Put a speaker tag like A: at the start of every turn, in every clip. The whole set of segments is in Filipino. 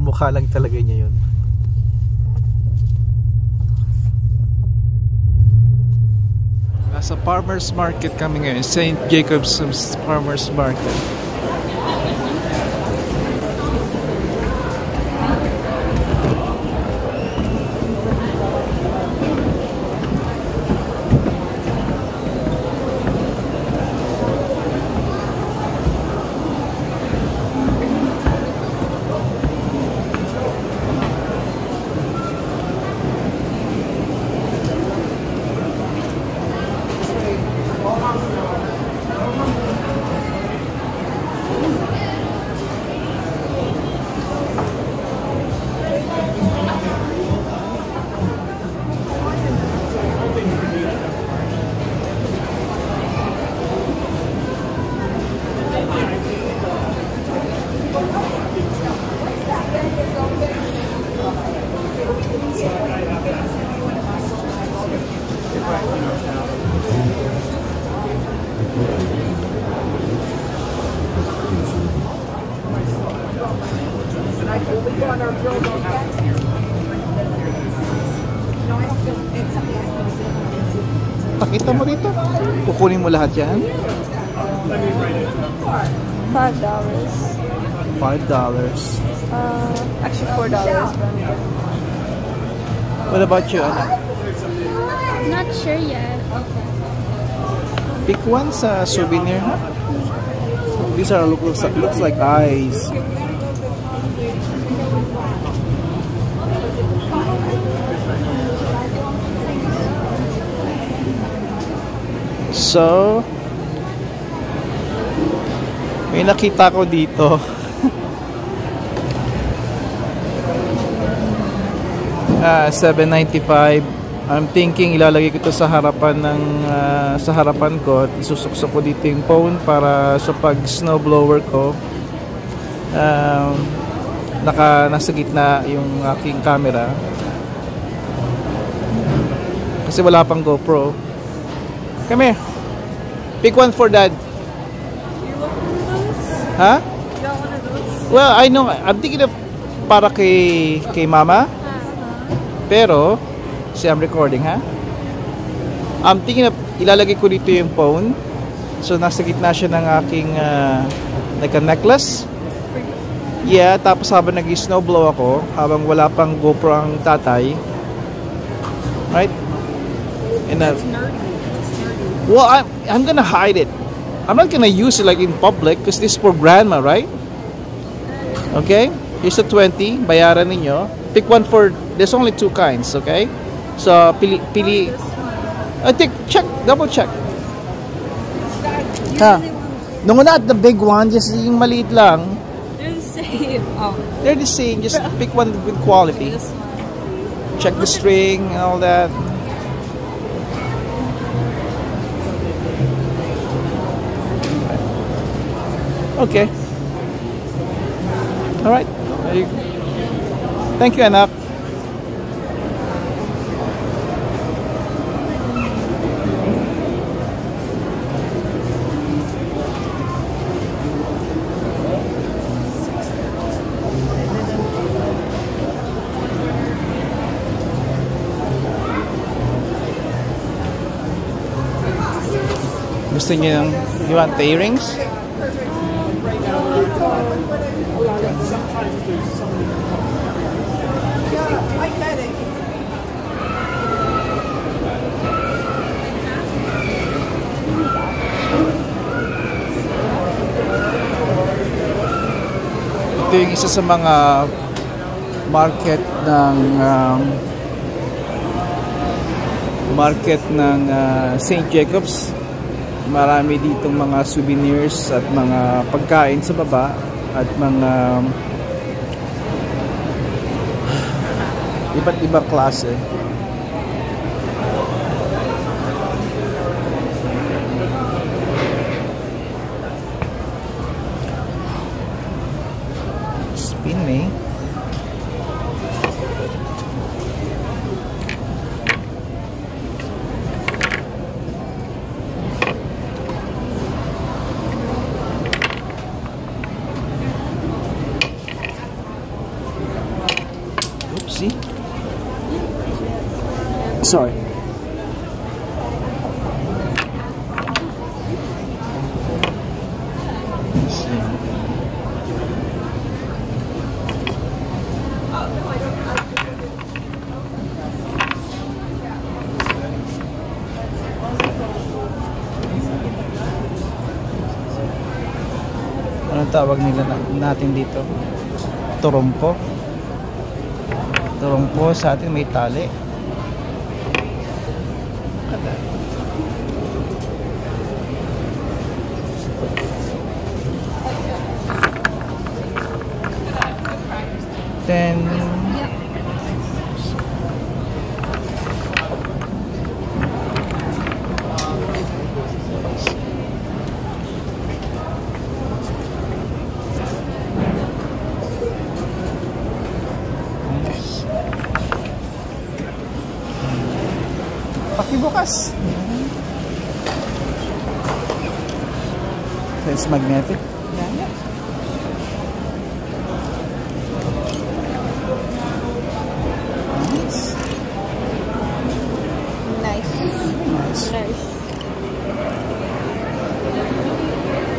A: mukha lang talaga niya yun. Nasa farmers market kami ngayon, St. Jacob's Farmers Market. Pakita mo dito. Kukunin mo lahat yan.
B: $5. Actually $4.
A: What about you, anak?
B: Not sure yet.
A: Pick one sa souvenir. These are looks like eyes. So, may nakita ko dito. $7.95. I'm thinking ilalagay ko ito sa harapan ng sa harapan ko at isusuksok ko dito yung phone para sa pag snowblower ko nasa gitna yung aking camera kasi wala pang GoPro. Come here. Pick one for dad.
B: You want one of those?
A: Huh?
B: You want one of those?
A: Well, I know. I'm thinking of para kay mama. Pero I'm recording, ha? I'm thinking of ilalagay ko dito yung phone. So nasa gitna siya ng aking like a necklace. Yeah, tapos habang nag-snowblow ako, habang wala pang GoPro ang tatay. Right? And
B: That's nerdy.
A: well, I'm gonna hide it. I'm not gonna use it like in public because this is for grandma, right? Okay? Here's a 20. Bayaran ninyo. Pick one for, there's only two kinds, okay? So, pili. Check, double check. Ha? No, not the big one, just yung maliit lang.
B: They're the same. Oh.
A: They're the same, just pick one with quality. Check the string and all that. Okay. Alright. Thank you, anak. Gusto niyo you want the earrings? Ito yung isa sa mga market ng St. Jacob's. Marami ditong mga souvenirs at mga pagkain sa baba at mga iba't ibang klase. Spin eh. see? Sorry. Let's see. Anong tawag nila natin dito? Turumpo. Turumpo sa atin may tali. Then pakibukas. It's magnetic.
B: Nice.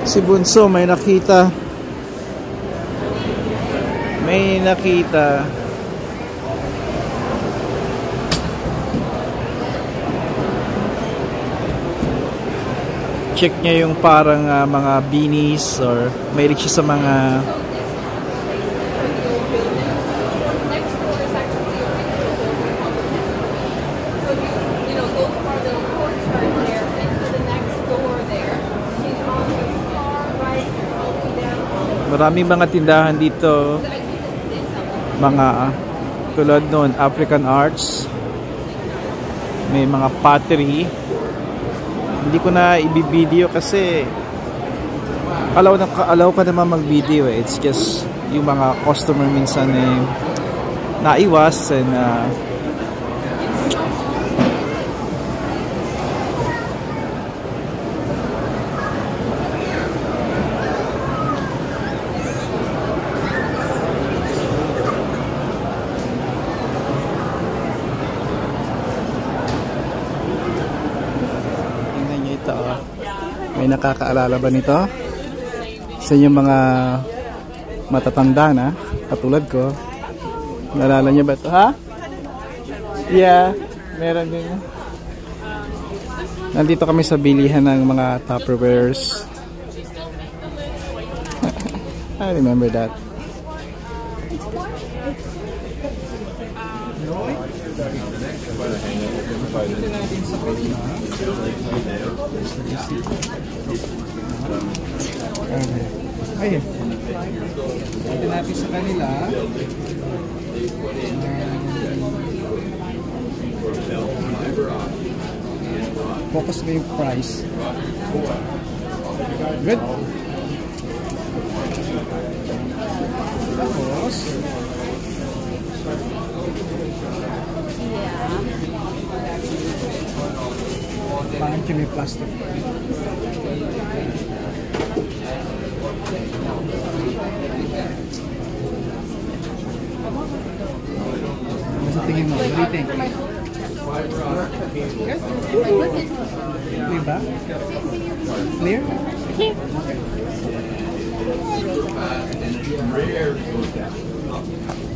A: Si Bunso may nakita. Check niya yung parang mga beanies or mahilig siya sa mga maraming mga tindahan dito, mga tulad noon African Arts, may mga pottery. Hindi ko na i-video kasi alaw ka naman mag-video eh. It's just yung mga customer minsan eh naiwas and may nakakaalala ba nito sa inyong mga matatanda na katulad ko? Naalala niyo ba ito? Ha? Yeah, meron din. Nandito kami sa bilihan ng mga Tupperwares. I remember that. Ayun. Ito natin sa kanila. Focus mo yung price. Good. Tapos parang may plastic. Sa tingin mo, what do you think? Clear ba? Clear?
B: Clear.
A: Okay.